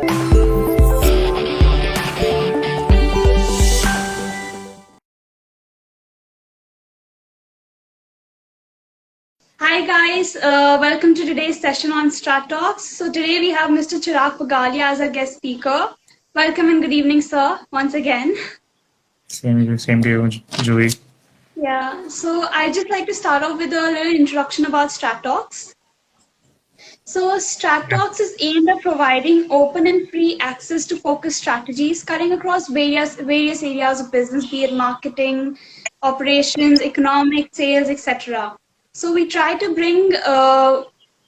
Hi guys, welcome to today's session on Strat Talks. So today we have Mr. Chirag Pugalia as our guest speaker. Welcome and good evening, sir, once again. Same to you, Joey. Yeah, so I'd just like to start off with a little introduction about Strat Talks. So Strat Talks is aimed at providing open and free access to focused strategies cutting across various areas of business, be it marketing, operations, economic, sales, etc. So we try to bring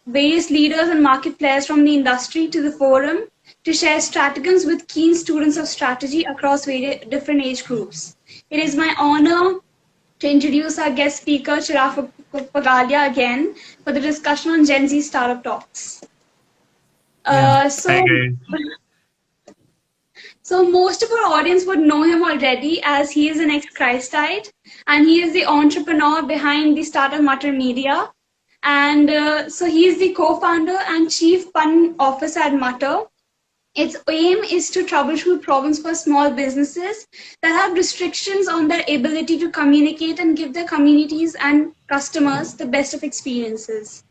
various leaders and market players from the industry to the forum to share strategies with keen students of strategy across various different age groups. It is my honor to introduce our guest speaker, Chirag Pugalia, again for the discussion on Gen Z startup talks. Hi So, guys. so most of our audience would know him already as he is an ex-Christite and he is the entrepreneur behind the startup Mutter Media. And so he is the co-founder and chief pun officer at Mutter. Its aim is to troubleshoot problems for small businesses that have restrictions on their ability to communicate and give their communities and customers the best of experiences.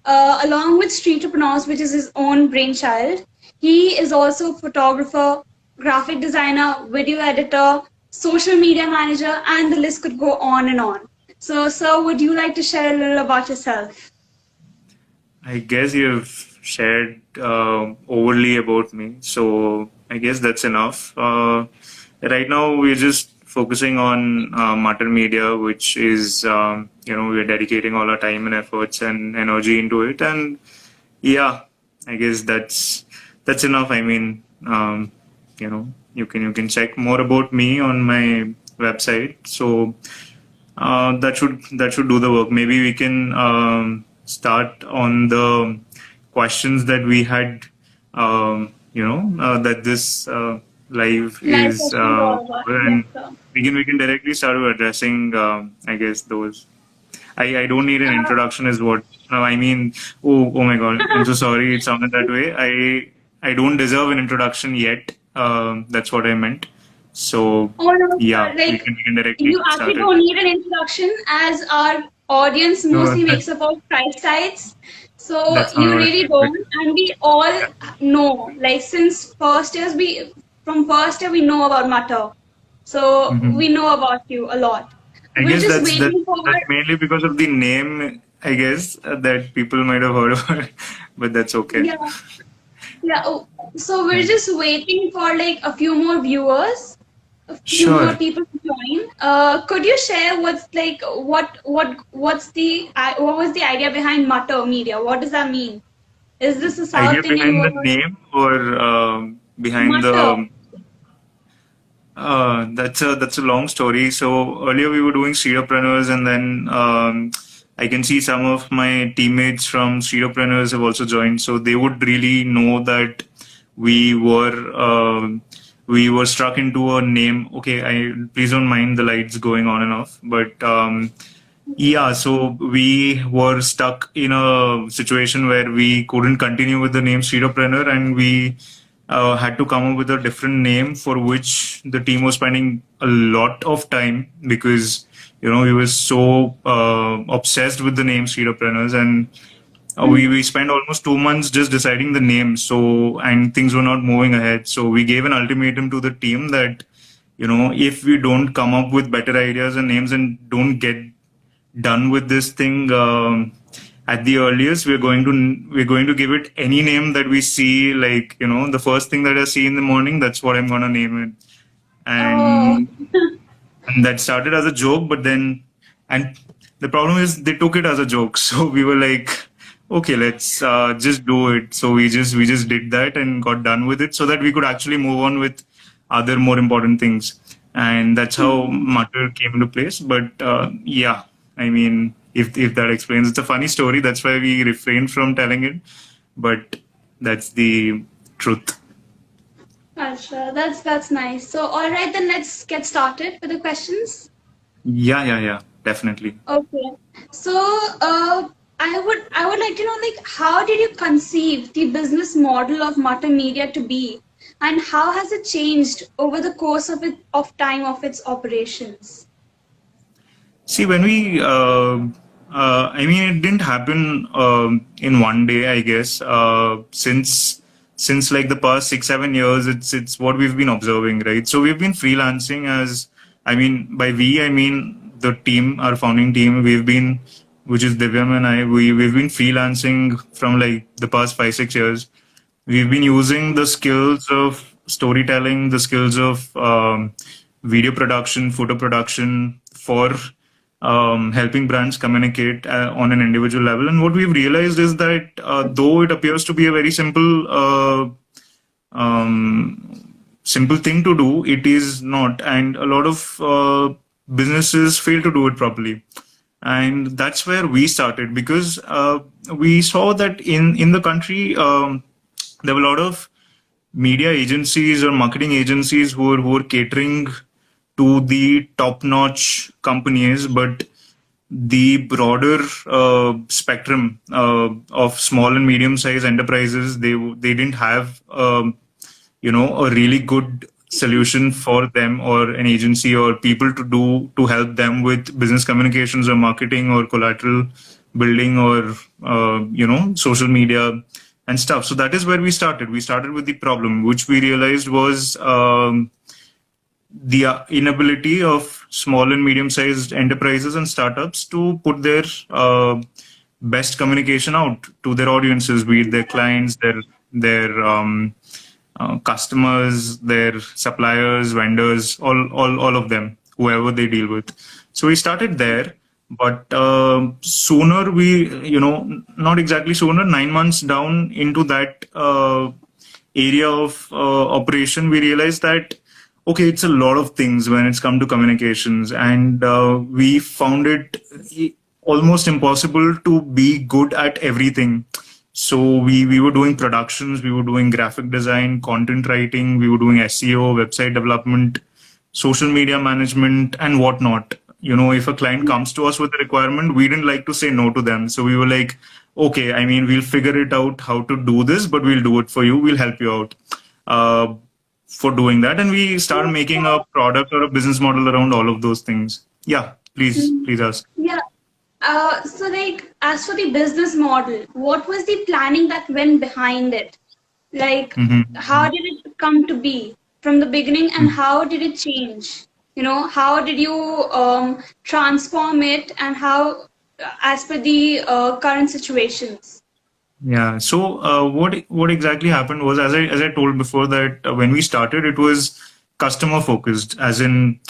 Along with Streetrepreneurs, which is his own brainchild, he is also a photographer, graphic designer, video editor, social media manager, and the list could go on and on. So, sir, would you like to share a little about yourself? I guess you've shared overly about me, so I guess that's enough. Right now, we're just focusing on Mutter Media, which is we're dedicating all our time and efforts and energy into it, and yeah, I guess that's enough. I mean, you can check more about me on my website. So that should do the work. Maybe we can start on the questions that we had. That this live Nice is, questions all about. Yes, and sir. we can directly start with addressing. I guess those. I don't need an introduction, is what I mean. Oh my God! I'm so sorry. It sounded that way. I don't deserve an introduction yet. That's what I meant. So Oh no, yeah, sir. we can directly You actually start it. don't need an introduction as our audience No, mostly makes up of Christites. So that's not you what I really meant. But don't. And we all yeah. know, like since from first year we know about Matter. So hmm we know about you a lot. I We're guess just that's waiting for, that's mainly because of the name. I guess that people might have heard of it, but that's okay. yeah, yeah. Oh, so we're Yeah. just waiting for like a few more viewers, a few more Sure. people to join. Could you share what's like what's the what was the idea behind Mutter Media? What does that mean? Is this a Idea South Indian behind the word? name or behind Mutter. the that's a long story. So earlier we were doing Streeterpreneurs, and then I can see some of my teammates from Streeterpreneurs have also joined. So they would really know that we were we were struck into a name. Okay, I please don't mind the lights going on and off, but yeah. So we were stuck in a situation where we couldn't continue with the name Streeterpreneur, and we had to come up with a different name for which the team was spending a lot of time because we were so obsessed with the name Streeterpreneurs, and we spent almost 2 months just deciding the name. So and things were not moving ahead. So we gave an ultimatum to the team that if we don't come up with better ideas and names and don't get done with this thing at the earliest, we're going to give it any name that we see, like the first thing that I see in the morning, that's what I'm going to name it. Oh, And that started as a joke, but then and the problem is they took it as a joke. So we were like, okay, let's just do it. So we just did that and got done with it so that we could actually move on with other more important things. And that's how Mutter came into place. But yeah, I mean, if that explains, it's a funny story. That's why we refrained from telling it. But that's the truth. gotcha. That's nice. So all right, then let's get started with the questions. Yeah, definitely. Okay. So I would like to know, like, how did you conceive the business model of Mata Media to be, and how has it changed over the course of time of its operations? See, when we, I mean, it didn't happen in one day, I guess. Since like the past 6 7 years, it's what we've been observing, right? So we've been freelancing as, I mean, by we, I mean the team, our founding team. Which is Divyam and I, we've been freelancing from like the past 5 6 years. We've been using the skills of storytelling, the skills of video production, photo production for helping brands communicate on an individual level. And what we've realized is that though it appears to be a very simple thing to do, it is not, and a lot of businesses fail to do it properly. And that's where we started, because we saw that in the country there were a lot of media agencies or marketing agencies who are catering to the top notch companies, but the broader spectrum of small and medium sized enterprises, they didn't have a really good solution for them, or an agency or people to help them with business communications or marketing or collateral building, or social media and stuff. So that is where we started with the problem, which we realized was the inability of small and medium sized enterprises and startups to put their best communication out to their audiences, be it their clients, their customers, their suppliers, vendors, all of them, whoever they deal with. So we started there, but sooner not exactly sooner, 9 months down into that area of operation, we realized that, okay, it's a lot of things when it's come to communications, and we found it almost impossible to be good at everything. So we were doing productions, we were doing graphic design, content writing, we were doing SEO, website development, social media management, and whatnot. If a client comes to us with a requirement, we didn't like to say no to them. So we were like, okay, I mean, we'll figure it out how to do this, but we'll do it for you. We'll help you out for doing that. And we started making a product or a business model around all of those things. Yeah, please ask. Yeah. So, like, as for the business model, what was the planning that went behind it? Like, how did it come to be from the beginning, and how did it change? How did you transform it, and how, as per the current situations? Yeah. So what exactly happened was, as I told before, that when we started, it was customer focused, as in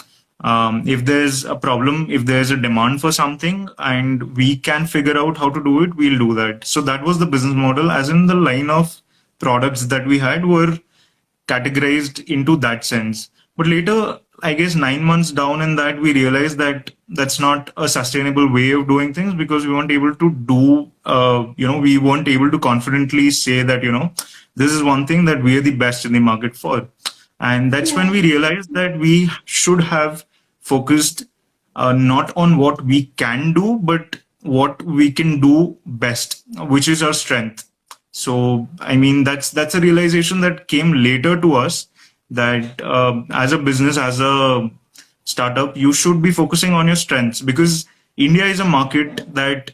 if there's a problem, if there's a demand for something, and we can figure out how to do it, we'll do that. So that was the business model, as in the line of products that we had were categorized into that sense. But later, I guess 9 months down in that, we realized that that's not a sustainable way of doing things, because we weren't able to we weren't able to confidently say that, this is one thing that we are the best in the market for. And that's when Yeah. we realized that we should have focused not on what we can do, but what we can do best, which is our strength. So, I mean, that's a realization that came later to us, that as a business, as a startup, you should be focusing on your strengths, because India is a market that,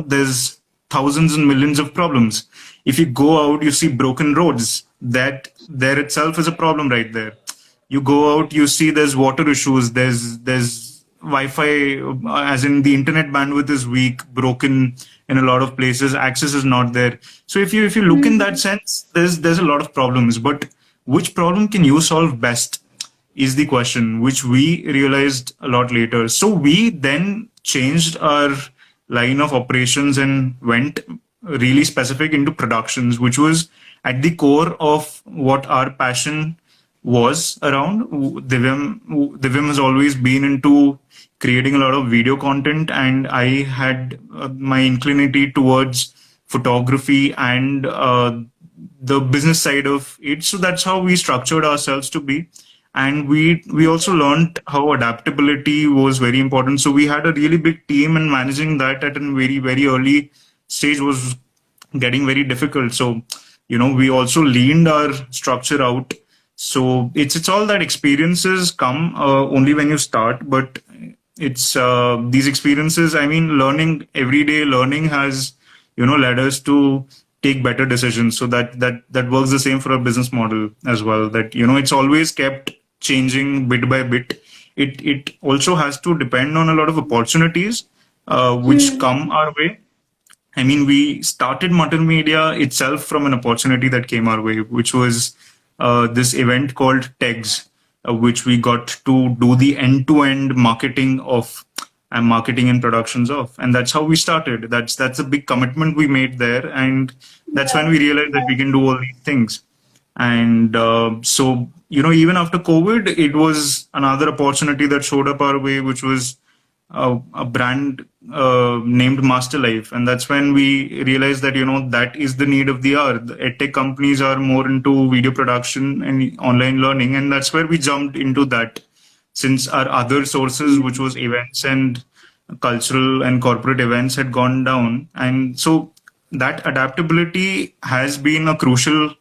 there's thousands and millions of problems. If you go out, you see broken roads. That there itself is a problem right there. You go out, you see there's water issues, there's Wi-Fi, as in the internet bandwidth is weak, broken in a lot of places, access is not there. So if you look in that sense, there's a lot of problems. But which problem can you solve best is the question, which we realized a lot later. So we then changed our line of operations and went really specific into productions, which was at the core of what our passion was around. Divyam has always been into creating a lot of video content, and I had my inclination towards photography and the business side of it. So that's how we structured ourselves to be. And we also learned how adaptability was very important. So we had a really big team, and managing that at a very, very early stage was getting very difficult. So, we also leaned our structure out. So it's all that experiences come only when you start, but it's these experiences. I mean, learning every day, learning has led us to take better decisions. So that works the same for a business model as well. That it's always kept changing bit by bit. It also has to depend on a lot of opportunities which Hmm. come our way. I mean, we started Mutton Media itself from an opportunity that came our way, which was this event called TEGS, which we got to do the end-to-end marketing of and marketing and productions of, and that's how we started. That's a big commitment we made there, and that's when Yeah. we realized that we can do all these things. And so, even after COVID, it was another opportunity that showed up our way, which was a brand named Master Life. And that's when we realized that, that is the need of the hour. The edtech companies are more into video production and online learning. And that's where we jumped into that, since our other sources, which was events and cultural and corporate events, had gone down. And so that adaptability has been a crucial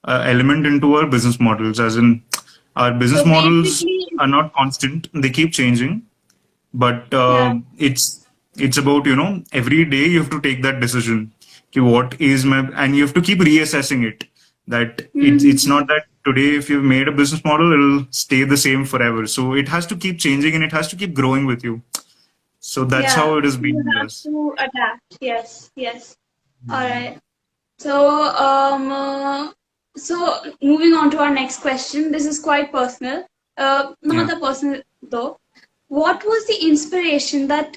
element into our business models, as in our business So models basically, are not constant, they keep changing, but yeah. it's about every day you have to take that decision. Okay, what is my, and you have to keep reassessing it. That it's Hmm. not that today if you've made a business model it'll stay the same forever, so it has to keep changing and it has to keep growing with you. So that's Yeah. how it has You been with have us. to adapt. Yes. Yes. All right. So moving on to our next question. This is quite personal. Not Yeah. that personal though. What was the inspiration that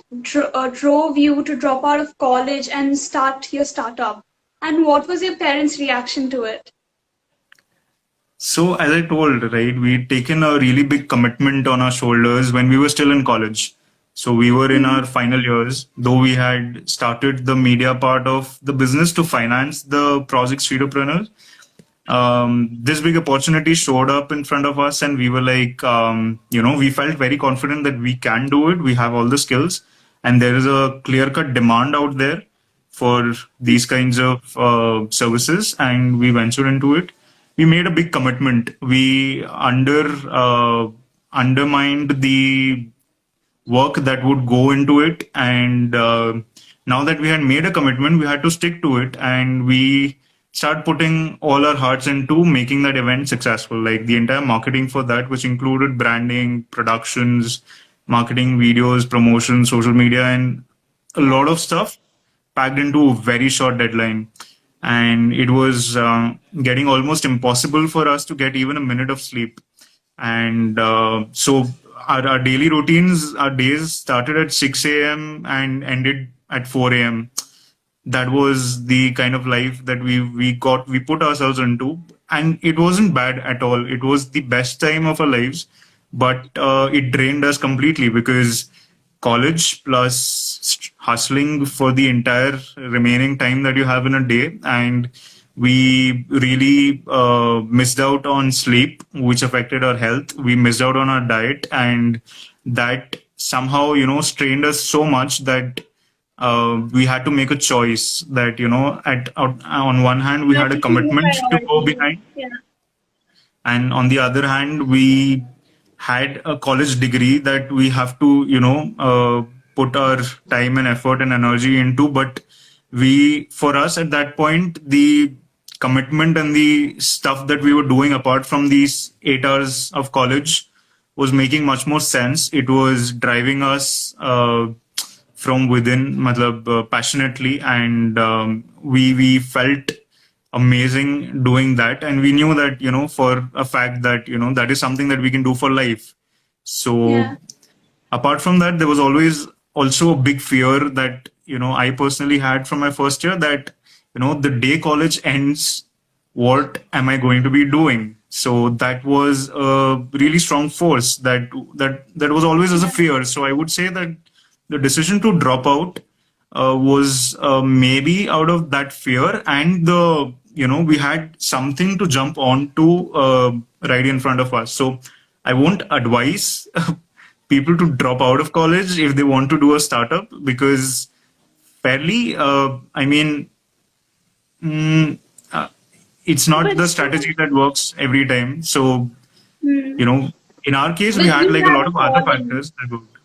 drove you to drop out of college and start your startup? And what was your parents' reaction to it? So, as I told, right, we'd taken a really big commitment on our shoulders when we were still in college. So, we were in Mhm. our final years, though we had started the media part of the business to finance the project Streetopreneurs. This big opportunity showed up in front of us, and we were like, we felt very confident that we can do it. We have all the skills, and there is a clear cut demand out there for these kinds of services, and we ventured into it. We made a big commitment. We undermined the work that would go into it, and now that we had made a commitment, we had to stick to it, and we start putting all our hearts into making that event successful, like the entire marketing for that, which included branding, productions, marketing, videos, promotion, social media, and a Yeah. lot of stuff packed into a very short deadline. And it was getting almost impossible for us to get even a minute of sleep. And so our daily routines, our days started at 6 a.m. and ended at 4 a.m. That was the kind of life that we put ourselves into, and it wasn't bad at all. It was the best time of our lives, but it drained us completely, because college plus hustling for the entire remaining time that you have in a day, and we really missed out on sleep, which affected our health. We missed out on our diet, and that somehow strained us so much that we had to make a choice. That on one hand we You have had a to choose your commitment to go priorities. behind, Yeah. and on the other hand we had a college degree that we have to put our time and effort and energy into. But we for us at that point, the commitment and the stuff that we were doing apart from these 8 hours of college was making much more sense. It was driving us from within, matlab, passionately, and we felt amazing doing that, and we knew that for a fact that that is something that we can do for life. So Yeah. apart from that, there was always also a big fear that I personally had from my first year, that the day college ends, what am I going to be doing? So that was a really strong force that was always as a fear. So I would say that the decision to drop out was maybe out of that fear, and the we had something to jump on to right in front of us. So I won't advise people to drop out of college if they want to do a startup, because fairly. I mean, mm, uh, it's not But the still, strategy that works every time. So, you hmm. know, in our case, we But had you like a had lot a of other calling. factors that worked.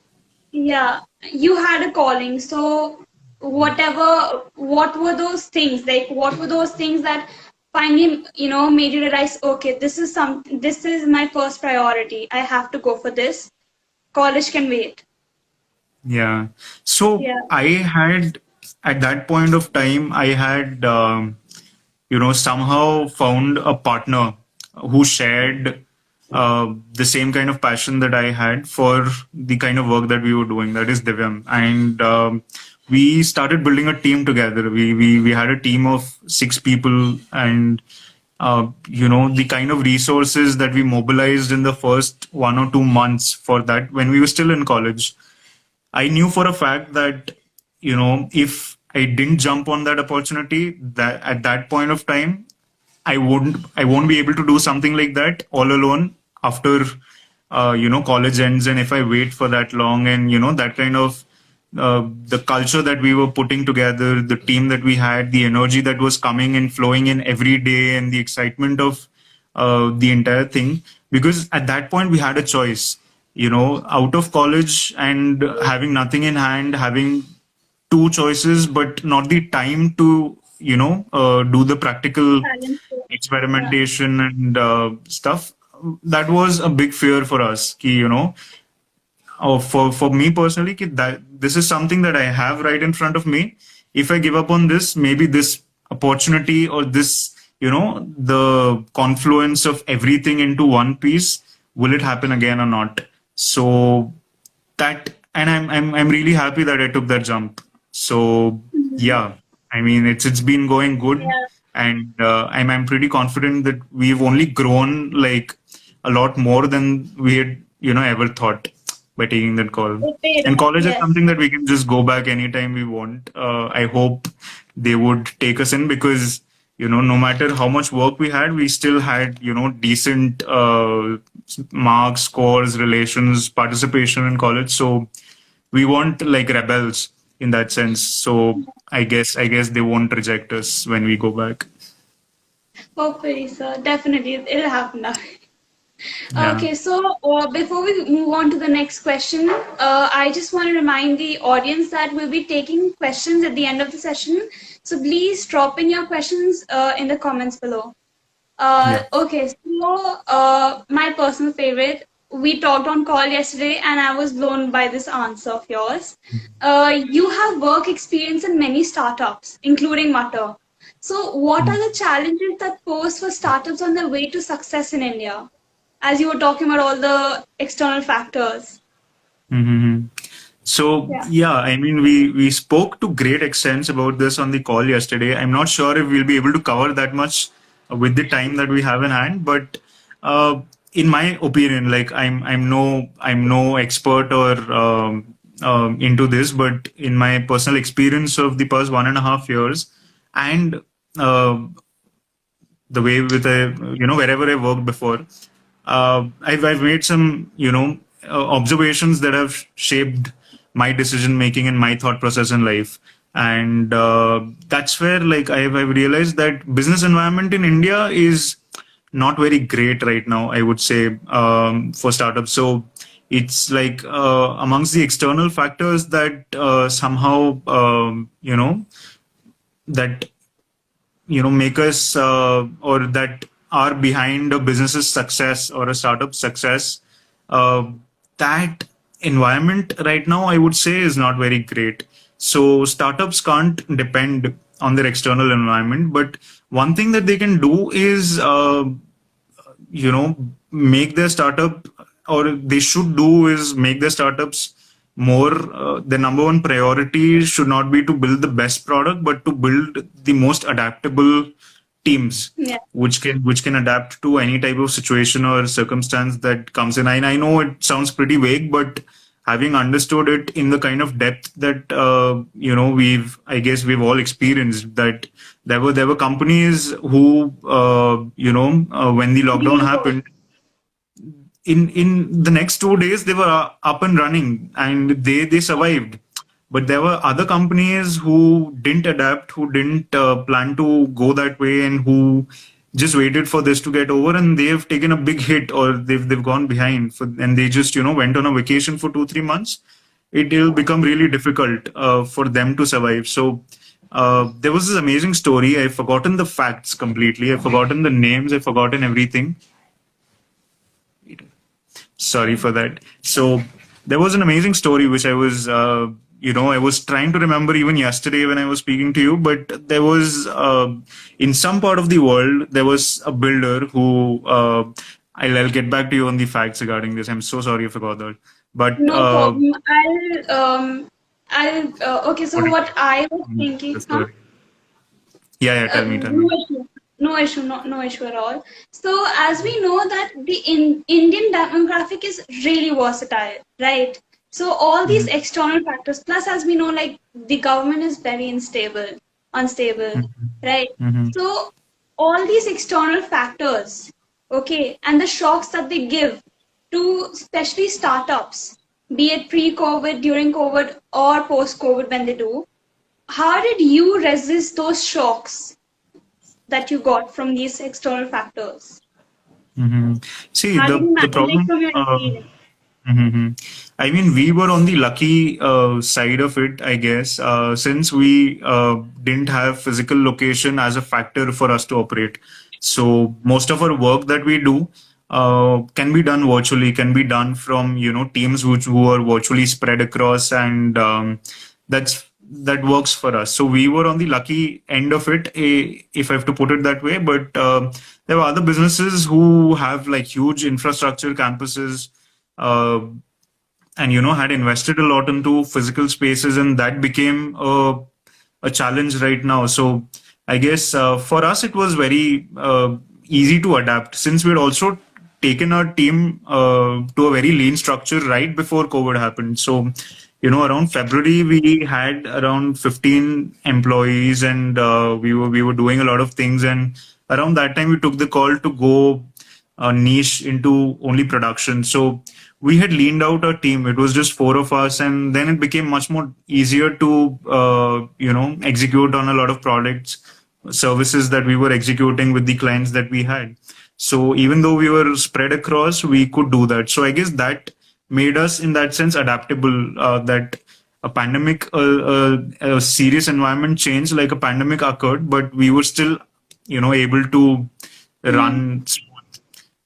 Yeah, you had a calling. So whatever, what were those things? Like, what were those things that finally, made you realize, okay, this is my first priority. I have to go for this. College can wait. Yeah. So Yeah. I had, at that point of time, I had, somehow found a partner who shared the same kind of passion that I had for the kind of work that we were doing, that is Divyam. And we started building a team together. We had a team of 6 people, and the kind of resources that we mobilized in the first 1 or 2 months for that when we were still in college, I knew for a fact that, if I didn't jump on that opportunity, that at that point of time, I won't be able to do something like that all alone after, college ends. And if I wait for that long, and, that kind of, the culture that we were putting together, the team that we had, the energy that was coming and flowing in every day, and the excitement of the entire thing, because at that point we had a choice, out of college and having nothing in hand, having two choices, but not the time to, do the practical Talent. Yeah. experimentation and stuff. That was a big fear for us. For me personally, that this is something that I have right in front of me. If I give up on this, maybe this opportunity, or this, the confluence of everything into one piece, will it happen again or not? So that, and I'm really happy that I took that jump. So Mhm. yeah, I mean, it's been going good, Yeah. and I'm pretty confident that we've only grown like a lot more than we had, ever thought by taking that call. It paid And off. college is Yes. something that we can just go back anytime we want. I hope they would take us in, because, no matter how much work we had, we still had, decent marks, scores, relations, participation in college. So we weren't like rebels in that sense. So I guess they won't reject us when we go back. Hopefully, sir. Definitely, it'll happen now. Yeah. Okay, so before we move on to the next question, I just want to remind the audience that we'll be taking questions at the end of the session. So please drop in your questions in the comments below. Yeah. Okay, so my personal favorite, we talked on call yesterday, and I was blown by this answer of yours. You have work experience in many startups, including Mutter. So, what are the challenges that pose for startups on their way to success in India? As you were talking about all the external factors. Mm-hmm. So Yeah. yeah, I mean, we spoke to great extents about this on the call yesterday. I'm not sure if we'll be able to cover that much with the time that we have in hand, but in my opinion, like I'm no expert or into this, but in my personal experience of the past 1.5 years, and uh, the way with wherever I worked before, I've made some observations that have shaped my decision making and my thought process in life. And that's where, like, I've realized that business environment in India is not very great right now, I would say, for startups. So it's like, amongst the external factors that somehow that make us, or that are behind a business's success or a startup success, uh, that environment right now, I would say, is not very great. So startups can't depend on their external environment, but one thing that they can do is, make their startup, or they should do is make their startups more, the number one priority should not be to build the best product, but to build the most adaptable teams, Yeah. which can adapt to any type of situation or circumstance that comes in. And I know it sounds pretty vague, but having understood it in the kind of depth that, I guess we've all experienced, that there were companies who, when the lockdown Universe. happened, in the next 2 days they were up and running, and they survived. But there were other companies who didn't adapt, who didn't plan to go that way, and who just waited for this to get over, and they've taken a big hit, or they've gone behind for, and they just went on a vacation for 2 3 months. It'll become really difficult for them to survive. So there was this amazing story. I've forgotten the facts completely. I've forgotten the names. I've forgotten everything. Sorry for that. So there was an amazing story which I was, I was trying to remember even yesterday when I was speaking to you. But there was, in some part of the world, there was a builder who, I'll get back to you on the facts regarding this. I'm so sorry I forgot that. But No problem. Okay, so what do what I was you thinking, the huh? story? Yeah, yeah. Tell No me. issue. No issue at all. So as we know that the Indian demographic is really versatile, right? So all these Mm-hmm. external factors, plus as we know, like the government is very unstable, right? Mm-hmm. So all these external factors, okay, and the shocks that they give to especially startups, be it pre-COVID, during COVID, or post-COVID when they do, how did you resist those shocks that you got from these external factors? Mm-hmm. See, How did you the manage, like problem. from your experience? Mhm. I mean, we were on the lucky side of it, I guess, since we didn't have physical location as a factor for us to operate. So most of our work that we do can be done virtually, can be done from teams who are virtually spread across, and that works for us. So we were on the lucky end of it, if I have to put it that way. But there were other businesses who have like huge infrastructure campuses, uh, and had invested a lot into physical spaces, and that became a challenge right now. So I guess for us it was very easy to adapt, since we had also taken our team to a very lean structure right before COVID happened. So around February we had around 15 employees, and we were doing a lot of things. And around that time we took the call to go niche into only production. So we had leaned out our team. It was just four of us, and then it became much more easier to execute on a lot of products, services that we were executing with the clients that we had. So even though we were spread across, we could do that. So I guess that made us, in that sense, adaptable. That a pandemic, a serious environment change like a pandemic occurred, but we were still, able to Mm-hmm. run.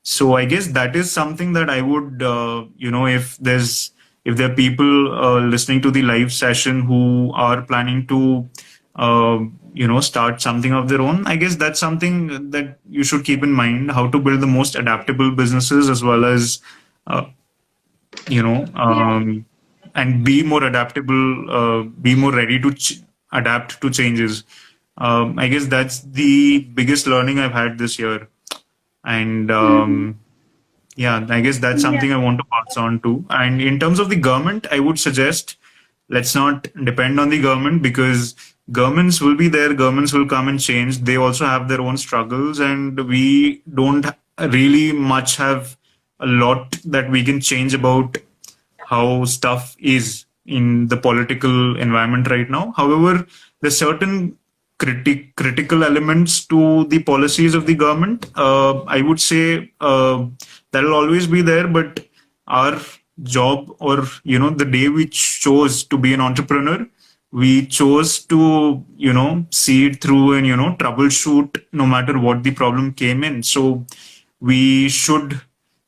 So I guess that is something that I would, if there are people listening to the live session who are planning to, start something of their own, I guess that's something that you should keep in mind: how to build the most adaptable businesses, as well as, uh, you know, Yeah. and be more adaptable, be more ready to adapt to changes. I guess that's the biggest learning I've had this year. And Mm-hmm. yeah, I guess that's Yeah. something I want to pass on to. And in terms of the government, I would suggest let's not depend on the government, because governments will be there, governments will come and change. They also have their own struggles, and we don't really much have a lot that we can change about how stuff is in the political environment right now. However, there's certain critical elements to the policies of the government. I would say that'll always be there, but our job, or the day we chose to be an entrepreneur, we chose to see it through, and troubleshoot no matter what the problem came in. So we should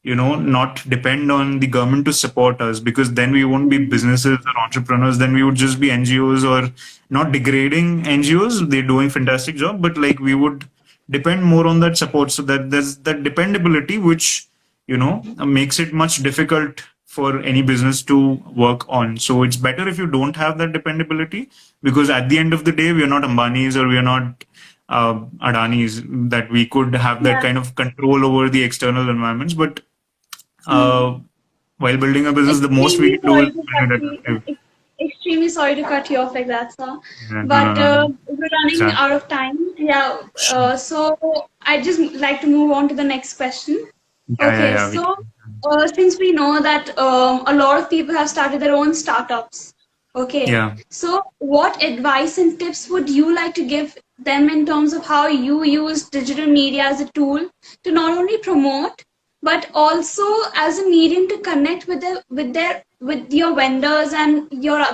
not depend on the government to support us, because then we won't be businesses or entrepreneurs. Then we would just be NGOs, or not degrading NGOs. They're doing fantastic job, but like we would depend more on that support, so that there's that dependability, which makes it much difficult for any business to work on. So it's better if you don't have that dependability, because at the end of the day, we are not Ambanis, or we are not Adanis, that we could have that Yeah. kind of control over the external environments. But Mm. uh, while building a business, the most we Extremely can do is sorry to build cut it you. adaptive. Extremely sorry to cut you off like that, sir. Yeah, no, no, But no, no. we're running Exactly. out of time. Yeah. So I just like to move on to the next question. Okay. Yeah. We So can. since we know that a lot of people have started their own startups, Okay. Yeah. So, what advice and tips would you like to give them in terms of how you use digital media as a tool to not only promote, but also as a medium to connect with with your vendors and your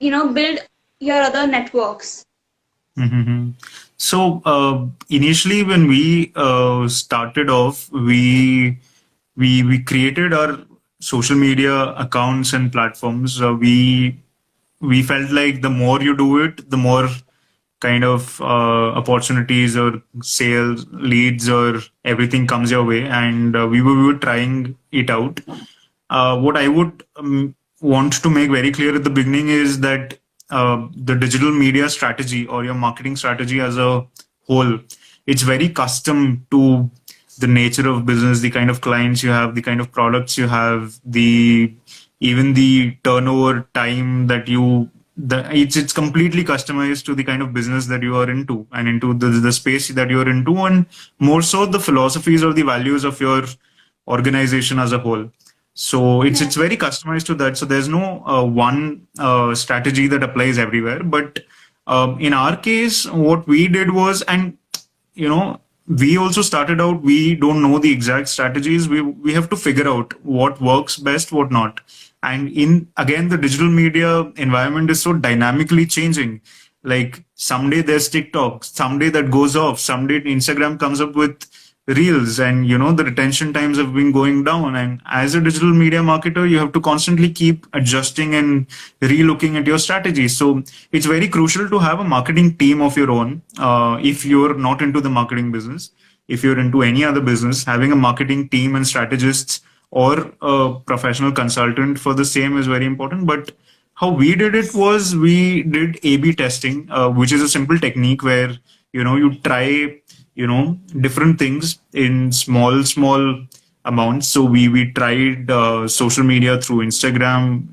build your other networks? Mm-hmm. So initially, when we started off, we created our social media accounts and platforms. We felt like the more you do it, the more kind of opportunities or sales leads or everything comes your way, and we were trying it out. What I would want to make very clear at the beginning is that the digital media strategy or your marketing strategy as a whole, it's very custom to the nature of business, the kind of clients you have, the kind of products you have, the even the turnover time that it's completely customized to the kind of business that you are into and into the space that you're into, and more so the philosophies or the values of your organization as a whole. So it's Yeah. very customized to that. So there's no one strategy that applies everywhere. But in our case, what we did was, and you know, we also started out. We don't know the exact strategies. We have to figure out what works best, what not. And in again, the digital media environment is so dynamically changing. Like someday there's TikTok, someday that goes off, someday Instagram comes up with reels, and the retention times have been going down, and as a digital media marketer you have to constantly keep adjusting and relooking at your strategy. So it's very crucial to have a marketing team of your own. If you're not into the marketing business, if you're into any other business, having a marketing team and strategists or a professional consultant for the same is very important. But how we did it was we did A/B testing, which is a simple technique where you try different things in small amounts. So we tried social media through Instagram,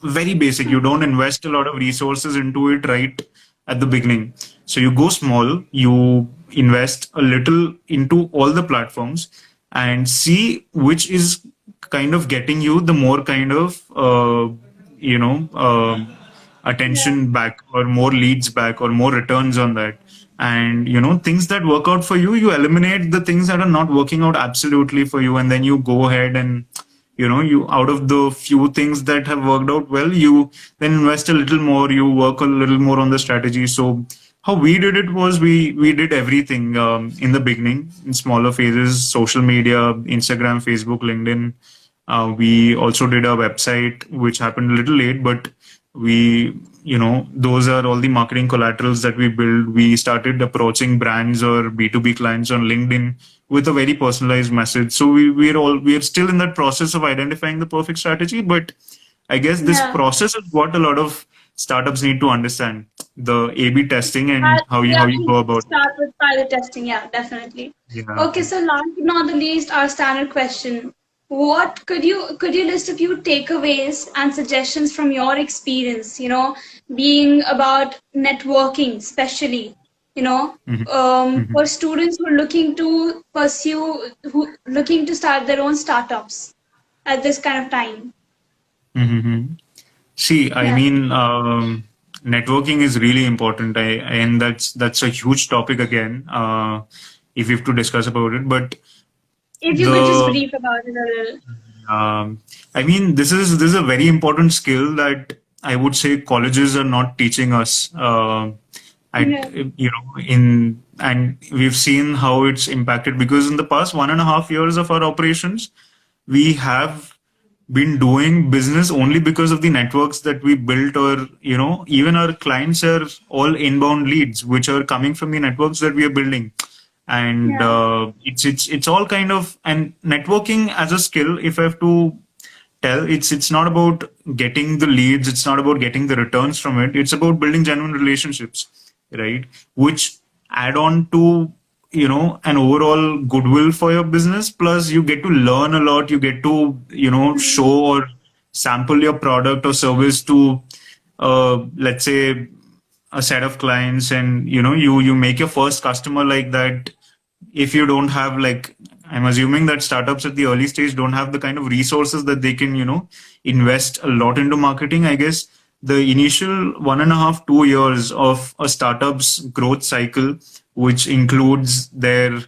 very basic. You don't invest a lot of resources into it right at the beginning. So you go small, you invest a little into all the platforms and see which is kind of getting you the more kind of you know Yeah. attention back, or more leads back, or more returns on that. And things that work out for you, you eliminate the things that are not working out absolutely for you, and then you go ahead and you, out of the few things that have worked out well, you then invest a little more, you work a little more on the strategy. So how we did it was we did everything in the beginning in smaller phases: social media, Instagram, Facebook, LinkedIn. We also did a website, which happened a little late, but those are all the marketing collaterals that we build. We started approaching brands or B2B clients on LinkedIn with a very personalized message. So we are still in that process of identifying the perfect strategy. But I guess this Yeah. process is what a lot of startups need to understand: the A/B testing and We how have you to go about it. start with pilot testing. Yeah, definitely. Yeah. Okay, so last but not the least, our standard question. What could you list a few takeaways and suggestions from your experience, being about networking, especially, Mhm. for students who are looking to looking to start their own startups at this kind of time? Mhm. See, I Yeah. mean, networking is really important, and that's a huge topic again. If we have to discuss about it, but If you could just the brief about it a little. I mean, this is a very important skill that I would say colleges are not teaching us. At Yeah. in and we've seen how it's impacted, because in the past 1.5 years of our operations, we have been doing business only because of the networks that we built, or even our clients are all inbound leads which are coming from the networks that we are building. And Yeah. it's all kind of, and networking as a skill, if I have to tell, it's not about getting the leads, it's not about getting the returns from it, it's about building genuine relationships, right? Which add on to an overall goodwill for your business. Plus you get to learn a lot, you get to Mhm. show or sample your product or service to let's say a set of clients, and you make your first customer like that. If you don't have, like, I'm assuming that startups at the early stage don't have the kind of resources that they can invest a lot into marketing, I guess. the initial 1.5, 2 years of a startup's growth cycle, which includes their,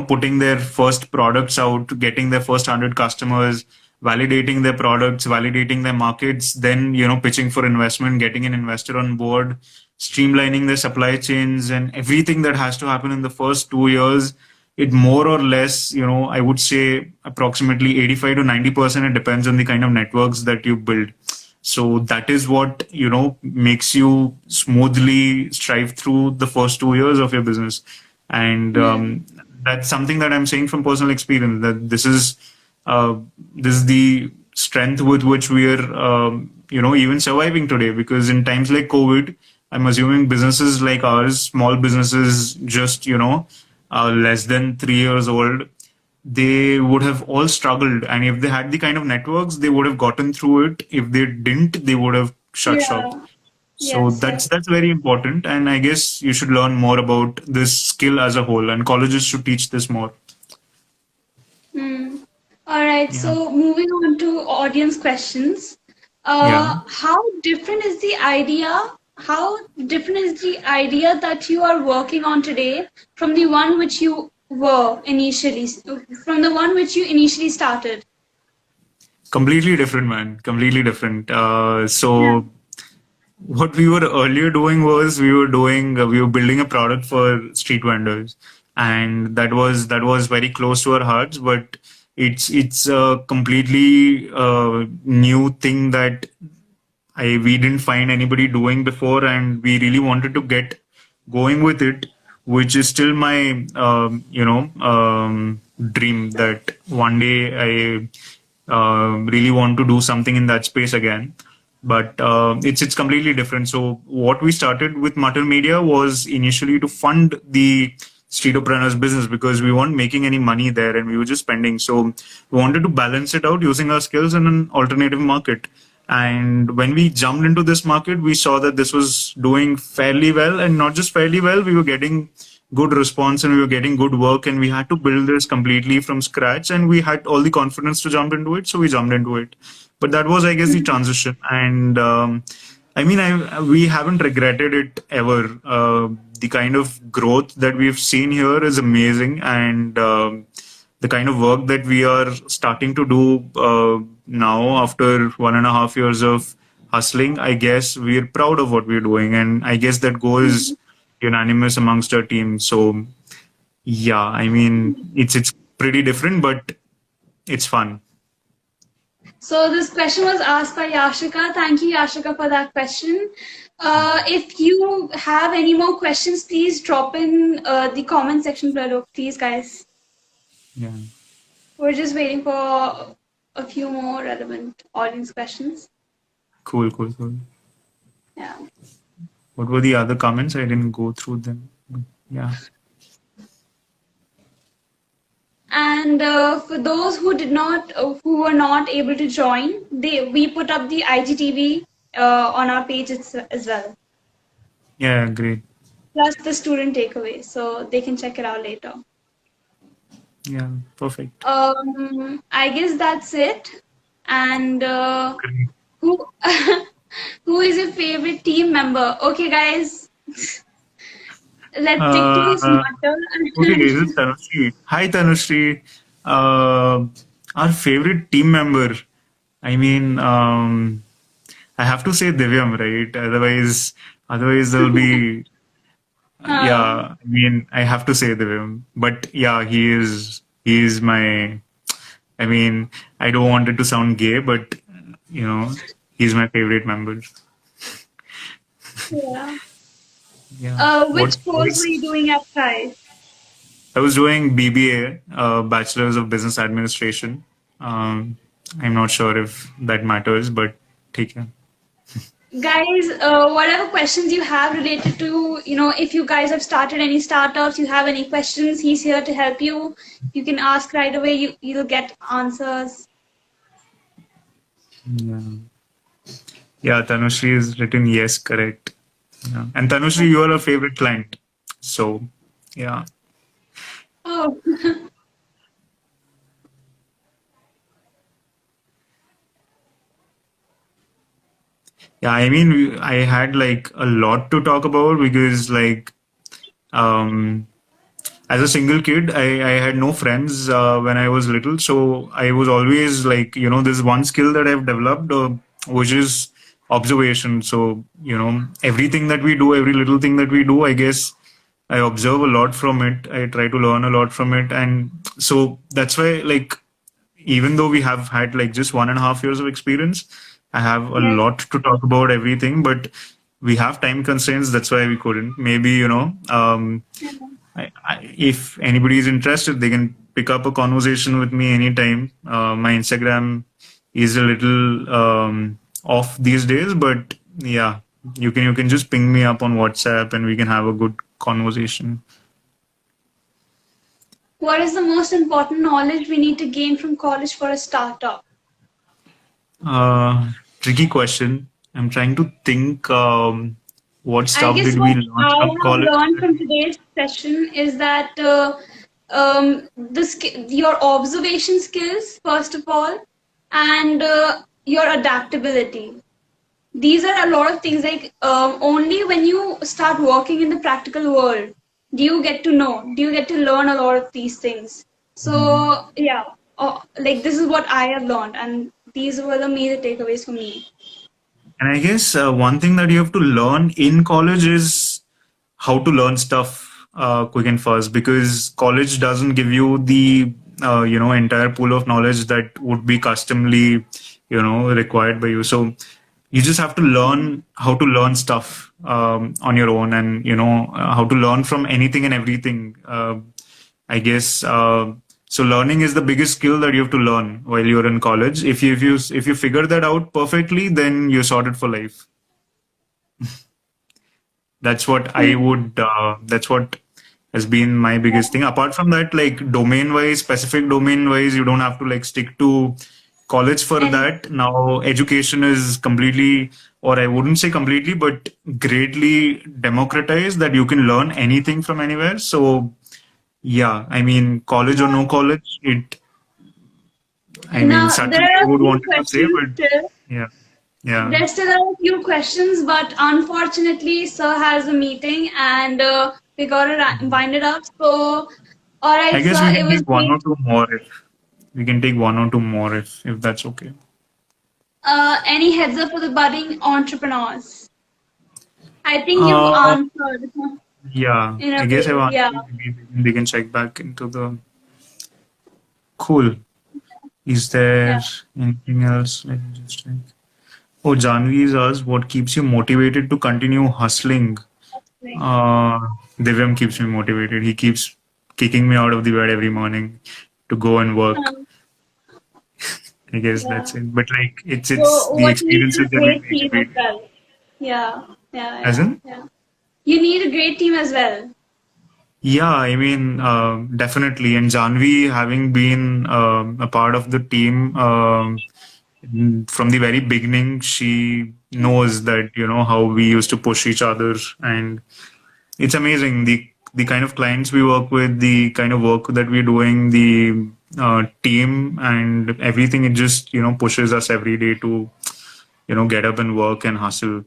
putting their first products out, getting their first 100 customers, validating their products, validating their markets, then, pitching for investment, getting an investor on board, streamlining their supply chains, and everything that has to happen in the first 2 years. It more or less, I would say approximately 85 to 90%. It depends on the kind of networks that you build. So that is what, makes you smoothly strive through the first 2 years of your business. And Hmm. that's something that I'm saying from personal experience, that uh, this is the strength with which we are, even surviving today. Because in times like COVID, I'm assuming businesses like ours, small businesses, just, less than 3 years old, they would have all struggled. And if they had the kind of networks, they would have gotten through it. If they didn't, they would have shut shop. Yeah. So Yes. that's Yes. that's very important. And I guess you should learn more about this skill as a whole, and colleges should teach this more. Hmm. All right. Yeah. So moving on to audience questions. Yeah. How different is the idea? How different is the idea that you are working on today from the one which you were initially, from the one which you initially started? Completely different, man. Completely different. Yeah. So what we were earlier doing was we were building a product for street vendors, and that was very close to our hearts. But it's a completely new thing that we didn't find anybody doing before, and we really wanted to get going with it, which is still my dream, that one day I really want to do something in that space again. But it's completely different. So what we started with Mutter Media was initially to fund the streetopreneurs business, because we weren't making any money there and we were just spending. So we wanted to balance it out using our skills in an alternative market. And when we jumped into this market, we saw that this was doing fairly well, and not just fairly well, we were getting good response and we were getting good work, and we had to build this completely from scratch, and we had all the confidence to jump into it. So we jumped into it. But that was, I guess, the transition. And I mean, we haven't regretted it ever. The kind of growth that we've seen here is amazing. And the kind of work that we are starting to do now, after 1.5 years of hustling, I guess we're proud of what we're doing. And I guess that goes unanimous amongst our team. So yeah, I mean, it's pretty different, but it's fun. So this question was asked by Yashika. Thank you, Yashika, for that question. If you have any more questions, please drop in the comment section below, please, guys. Yeah. We're just waiting for a few more relevant audience questions. Cool, cool, cool. Yeah. What were the other comments? I didn't go through them. Yeah. And for those who did not, who were not able to join, we put up the IGTV on our page as well, Yeah, great. plus the student takeaway, so they can check it out later. Yeah, perfect. I guess that's it. And Great. who who is your favorite team member? Okay, guys, let's stick to this Uh, matter. okay, this is Tanushree. Hi, Tanushree. Uh, our favorite team member. I mean, I have to say Divyam, right? Otherwise there'll be. Uh, Yeah, I mean, I have to say Divyam. But yeah, he is my. I mean, I don't want it to sound gay, but you know, he's my favorite member. yeah. Yeah. What Which course were you what's doing at Thrive? I was doing BBA, Bachelor's of Business Administration. Um, I'm not sure if that matters, but take care. Guys, whatever questions you have related to, if you guys have started any startups, you have any questions, he's here to help you. You can ask right away, you'll get answers. Yeah. Yeah, Tanushree is written yes, correct. Yeah. And Tanushree, you are a favorite client. So, yeah. Oh, Yeah, I mean, I had like a lot to talk about because like um as a single kid, I had no friends when I was little. So I was always like, this one skill that I've developed, which is observation. So, everything that we do, every little thing that we do, I guess I observe a lot from it. I try to learn a lot from it. And so that's why, like, even though we have had like just 1.5 years of experience, I have a Yes. lot to talk about everything, but we have time constraints. That's why we couldn't. Maybe, if anybody is interested, they can pick up a conversation with me anytime. My Instagram is a little off these days, but yeah, you can just ping me up on WhatsApp and we can have a good conversation. What is the most important knowledge we need to gain from college for a startup? Tricky question. I'm trying to think what I stuff guess did we what learn I from have college? learned from today's session is that your observation skills, first of all, and your adaptability. These are a lot of things like only when you start working in the practical world do you get to learn a lot of these things. Mhm. So yeah, like this is what I have learned, and these were the major takeaways for me. And I guess one thing that you have to learn in college is how to learn stuff quick and fast, because college doesn't give you the entire pool of knowledge that would be customly required by you. So you just have to learn how to learn stuff on your own, and how to learn from anything and everything. I guess so. Learning is the biggest skill that you have to learn while you're in college. If you figure that out perfectly, then you're sorted for life. That's what I Hmm. would. That's what has been my biggest thing. Apart from that, like domain wise, specific domain wise, you don't have to like stick to college for And that. Now, education is completely, or I wouldn't say completely, but greatly democratized, that you can learn anything from anywhere. So, yeah, I mean, college or no college, I mean, now there subtly are I a would few want to say, questions but still. yeah, yeah. There still are a few questions, but unfortunately, Sir has a meeting and we gotta wind it up. So, all I right, guess Sir, we it can was take one or great. two more if we can take one or two more if that's okay. Any heads up for the budding entrepreneurs? I think you've Uh, answered yeah, in a I guess I've way. Yeah. answered. Maybe they can check back into the cool. Is there Yeah. anything else? Let me just check. Oh, Janvi is asked, what keeps you motivated to continue hustling? Like, Uh, Divyam keeps me motivated. He keeps kicking me out of the bed every morning to go and work. um, I guess yeah. that's it. But like, it's So the what you need is experiences a that we great make team as every day. well. Yeah. Yeah. As Yeah. in? Yeah. You need a great team as well. Yeah, I mean, definitely. And Janvi, having been a part of the team from the very beginning, she knows that, how we used to push each other. And it's amazing the kind of clients we work with, the kind of work that we're doing, the team and everything. It just, pushes us every day to, get up and work and hustle.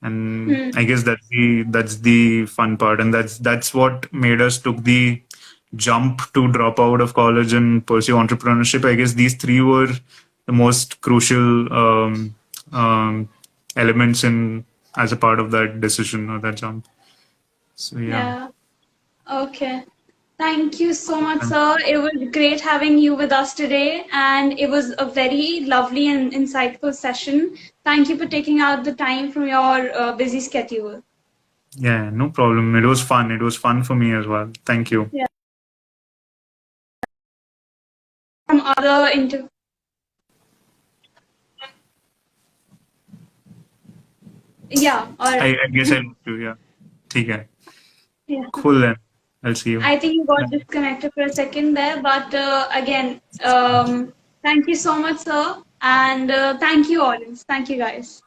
And Hmm. I guess that's the fun part, and that's what made us took the jump to drop out of college and pursue entrepreneurship. I guess these three were the most crucial elements in as a part of that decision or that jump. So yeah. Yeah. Okay. Thank you so much, sir. It was great having you with us today, and it was a very lovely and insightful session. Thank you for taking out the time from your busy schedule. Yeah, no problem. It was fun. It was fun for me as well. Thank you. Yeah. From other inter. Yeah. All right. I guess I love you. Yeah. ठीक है. Yeah. Cool then. I'll see you. I think you got Bye. disconnected for a second there, but again, thank you so much, sir, and thank you, audience. Thank you, guys.